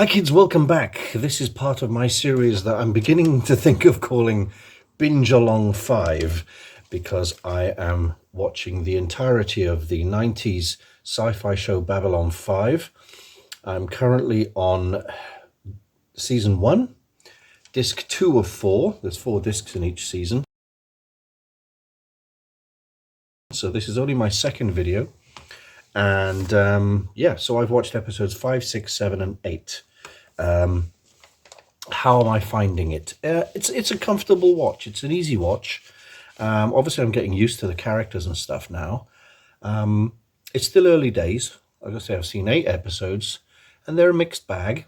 Hi kids, welcome back. This is part of my series that I'm beginning to think of calling Binge Along 5 because I am watching the entirety of the 90s sci-fi show Babylon 5. I'm currently on season 1, disc 2 of 4. There's 4 discs in each season. So this is only my second video. And so I've watched episodes 5, 6, 7, and 8. How am I finding it? It's a comfortable watch. It's an easy watch. Obviously, I'm getting used to the characters and stuff now. It's still early days. Like I say, I've seen 8 episodes, and they're a mixed bag.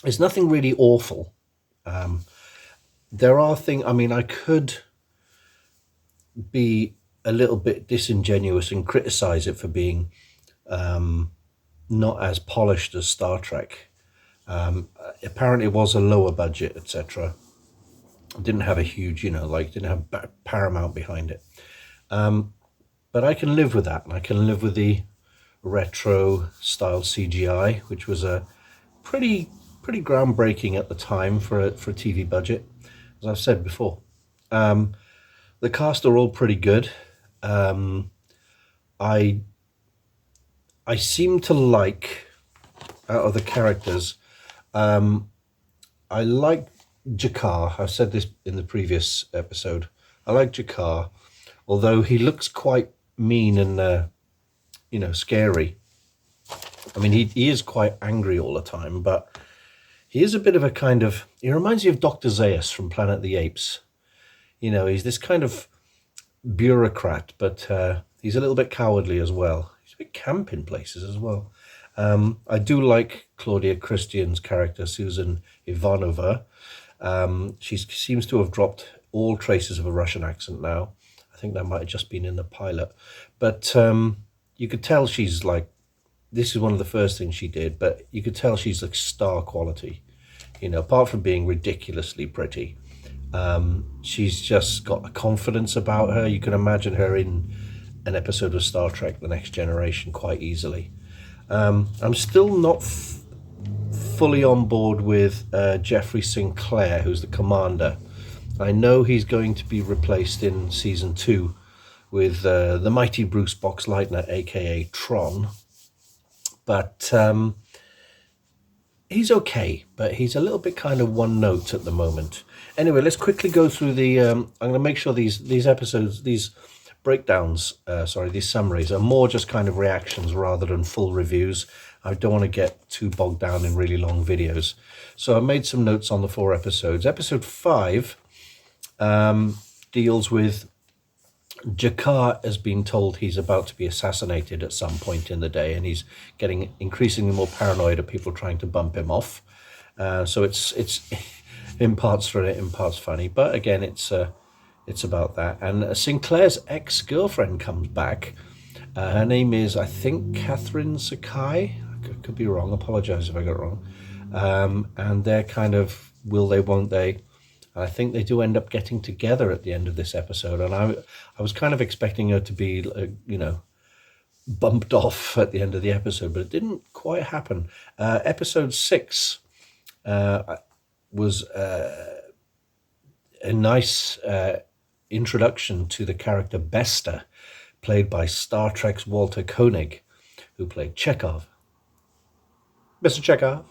It's nothing really awful. There are things. I mean, I could be a little bit disingenuous and criticize it for being not as polished as Star Trek. Apparently it was a lower budget, etc. Didn't have a huge, didn't have Paramount behind it. But I can live with that, and I can live with the retro style CGI, which was a pretty groundbreaking at the time for a TV budget, as I've said before. The cast are all pretty good. I seem to like, out of the characters, I like Jakar. I've said this in the previous episode. I like Jakar, although he looks quite mean and scary. I mean, he is quite angry all the time, but he is a bit of a he reminds me of Dr. Zaius from Planet of the Apes. He's this kind of bureaucrat, but he's a little bit cowardly as well. He's a bit camp in places as well. I do like Claudia Christian's character, Susan Ivanova. She seems to have dropped all traces of a Russian accent now. I think that might have just been in the pilot. But you could tell she's this is one of the first things she did, but you could tell she's star quality. Apart from being ridiculously pretty, she's just got a confidence about her. You can imagine her in an episode of Star Trek The Next Generation quite easily. I'm still not fully on board with Jeffrey Sinclair, who's the commander. I know he's going to be replaced in season 2 with the mighty Bruce Boxleitner, aka Tron. But he's okay, but he's a little bit kind of one note at the moment. Anyway, let's quickly go through the... I'm going to make sure these episodes, these breakdowns, these summaries are more just kind of reactions rather than full reviews. I don't want to get too bogged down in really long videos. So I made some notes on the 4 episodes. Episode 5 deals with Jakar has been told he's about to be assassinated at some point in the day, and he's getting increasingly more paranoid of people trying to bump him off. So it's in parts thrilling, in parts funny, but again, it's about that. And Sinclair's ex-girlfriend comes back. Her name is, I think, Catherine Sakai. I could be wrong. Apologize if I got it wrong. And they're kind of will they, won't they? And I think they do end up getting together at the end of this episode. And I was kind of expecting her to be, bumped off at the end of the episode, but it didn't quite happen. Episode 6 was a nice introduction to the character Bester, played by Star Trek's Walter Koenig, who played Chekhov, Mr. Chekhov,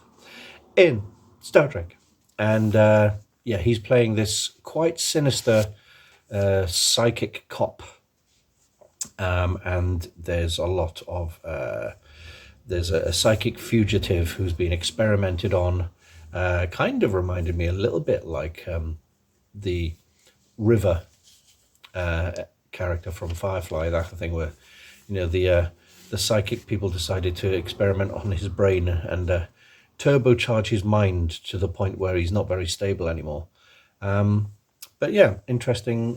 in Star Trek. And he's playing this quite sinister psychic cop. And there's a lot of there's a psychic fugitive who's been experimented on. Kind of reminded me a little bit like the River character from Firefly, that thing where the psychic people decided to experiment on his brain and turbocharge his mind to the point where he's not very stable anymore. But yeah, interesting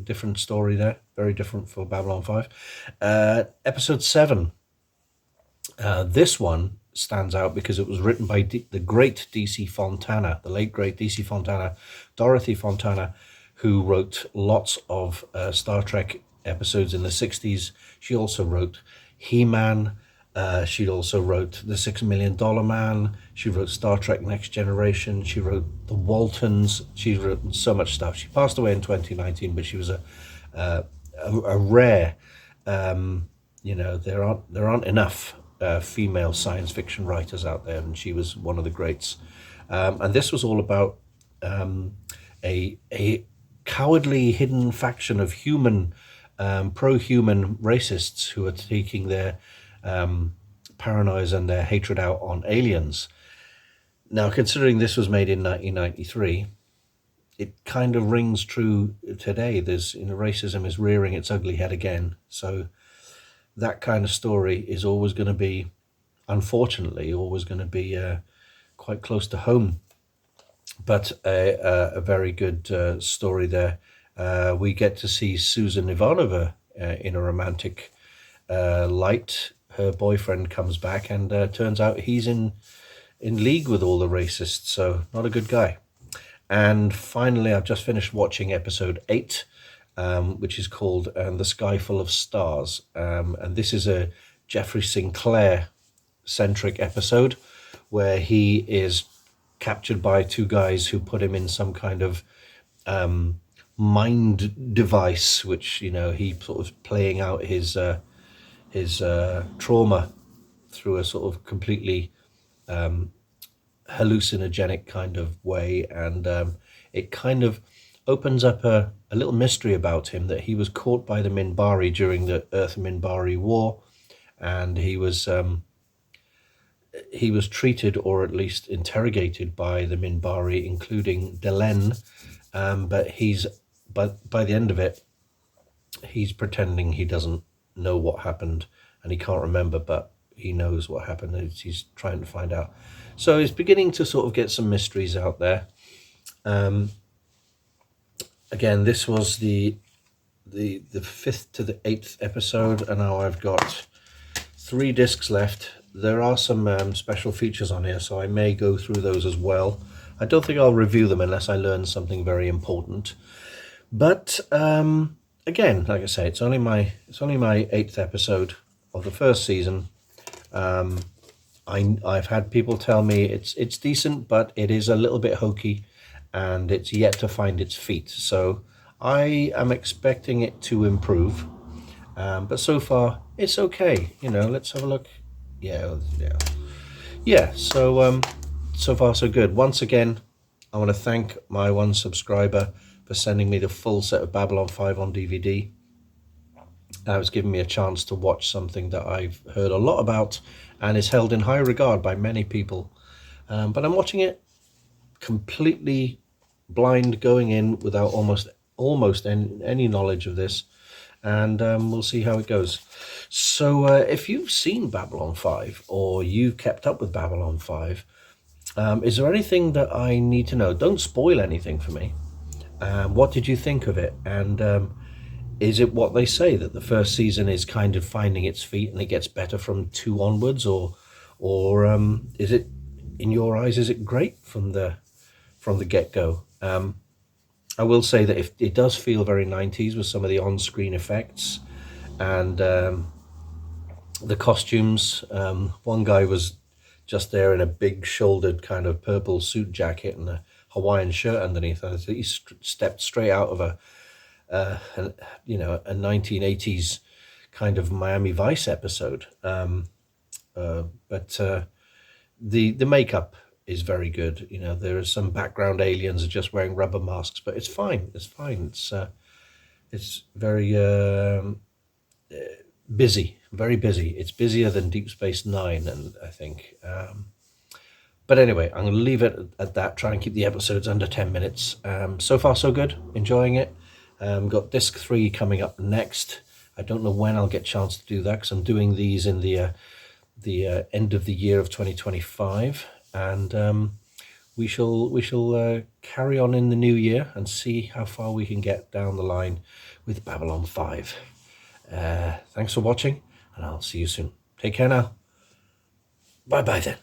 different story there, very different for Babylon 5. Episode 7, this one stands out because it was written by the great DC Fontana, the late great DC Fontana, Dorothy Fontana, who wrote lots of Star Trek episodes in the 60s. She also wrote He-Man, She also wrote The $6 Million Man. She wrote Star Trek Next Generation. She wrote The Waltons. She's written so much stuff. She passed away in 2019, but she was a rare, there aren't enough female science fiction writers out there, and she was one of the greats. And this was all about a cowardly hidden faction of pro-human racists who are taking their paranoia and their hatred out on aliens. Now, considering this was made in 1993, it kind of rings true today. Racism is rearing its ugly head again. So that kind of story is always going to be, unfortunately, quite close to home. But a very good story there. We get to see Susan Ivanova in a romantic light. Her boyfriend comes back, and turns out he's in league with all the racists, so not a good guy. And finally, I've just finished watching episode 8, which is called The Sky Full of Stars. And this is a Jeffrey Sinclair-centric episode where he is captured by two guys who put him in some kind of mind device, which, he sort of playing out his trauma through a sort of completely hallucinogenic kind of way, and it kind of opens up a little mystery about him, that he was caught by the Minbari during the Earth-Minbari War, and he was treated, or at least interrogated, by the Minbari, including Delenn, but by the end of it, he's pretending he doesn't know what happened, and he can't remember, but he knows what happened. He's trying to find out. So he's beginning to sort of get some mysteries out there. Again, this was the 5th to the 8th episode, and now I've got 3 discs left. There are some special features on here, so I may go through those as well. I don't think I'll review them unless I learn something very important. But again, like I say, it's only my 8th episode of the first season. I've had people tell me it's decent, but it is a little bit hokey, and it's yet to find its feet. So I am expecting it to improve, but so far it's okay. Let's have a look. Yeah. So far so good. Once again, I want to thank my one subscriber for sending me the full set of Babylon 5 on DVD. It's given me a chance to watch something that I've heard a lot about and is held in high regard by many people. But I'm watching it completely blind, going in without almost any knowledge of this, and we'll see how it goes. So if you've seen Babylon 5, or you've kept up with Babylon 5, is there anything that I need to know? Don't spoil anything for me. What did you think of it? And is it what they say, that the first season is kind of finding its feet and it gets better from 2 onwards, or is it, in your eyes, is it great from the get-go? I will say that if it does feel very 90s with some of the on-screen effects and the costumes. One guy was just there in a big shouldered kind of purple suit jacket and a Hawaiian shirt underneath. He stepped straight out of a 1980s kind of Miami Vice episode. But the makeup is very good. There are some background aliens just wearing rubber masks, but it's fine. It's fine. It's very busy, very busy. It's busier than Deep Space Nine, and I think. But anyway, I'm going to leave it at that. Try and keep the episodes under 10 minutes. So far, so good. Enjoying it. Got disc 3 coming up next. I don't know when I'll get a chance to do that, because I'm doing these in the end of the year of 2025, and we shall carry on in the new year and see how far we can get down the line with Babylon 5. Thanks for watching, and I'll see you soon. Take care now. Bye bye then.